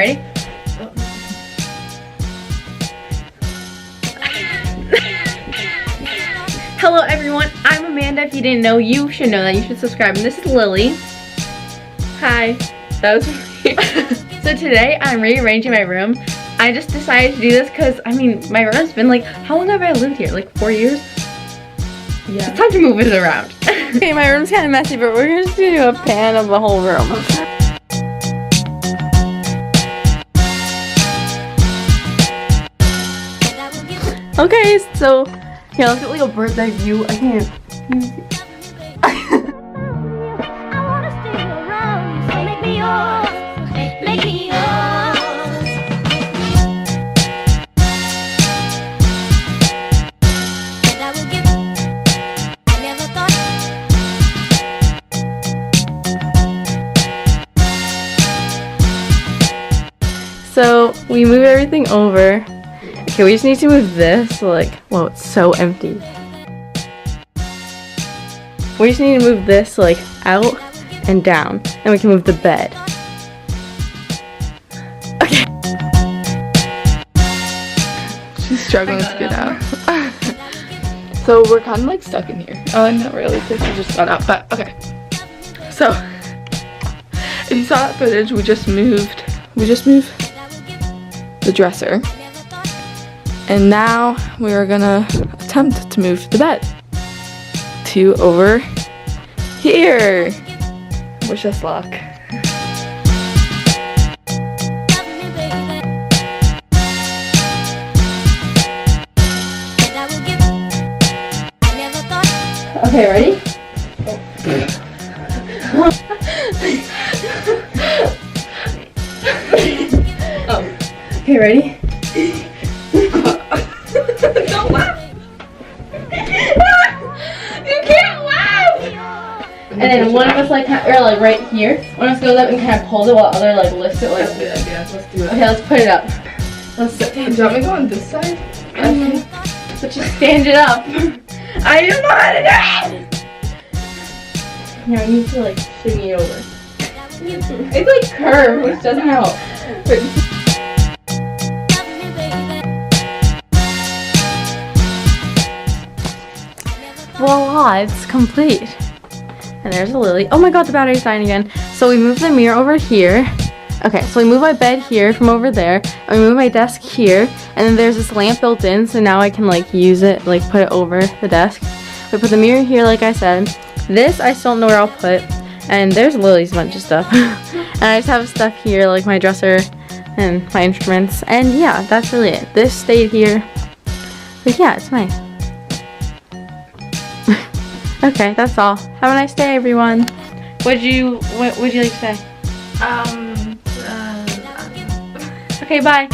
ready? Hello everyone, I'm Amanda. If you didn't know, you should know that. You should subscribe. And this is Lily. Hi. That was me. So today I'm rearranging my room. I just decided to do this because, I mean, my room's been like, how long have I lived here? Like 4 years? Yeah. It's time to move it around. Okay, my room's kind of messy, but we're just gonna do a pan of the whole room. Okay, so here, let's get like a bird's eye view. I can't. So we move everything over. Okay, we just need to move this. So like, whoa, it's so empty. We just need to move this like out and down, and we can move the bed. Okay. She's struggling to get out. So we're kind of like stuck in here. Oh, not really, because we just got out, but okay. So if you saw that footage, we just moved the dresser. And now we are gonna attempt to move the bed to over here. Wish us luck. Okay, ready? Oh. Okay, ready? Don't laugh! You can't laugh! And then one of us like, or like right here, one of us goes up and kind of pulls it while the other like lifts it like. That's a good idea. Let's do it. Okay, let's put it up. Let's. Do you want me to go on this side? So just stand it up. I don't know how to do it! Here, I need to like shimmy it over. It's like curved, which doesn't help. Voila, it's complete. And there's a Lily. Oh my god, the battery's dying again. So we move the mirror over here. Okay, so we move my bed here from over there. And we move my desk here. And then there's this lamp built in, so now I can like use it, like put it over the desk. We put the mirror here, like I said. This, I still don't know where I'll put. And there's Lily's bunch of stuff. And I just have stuff here, like my dresser and my instruments. And yeah, that's really it. This stayed here. But yeah, it's nice. Okay, that's all. Have a nice day, everyone. What would you like to say? Okay, bye.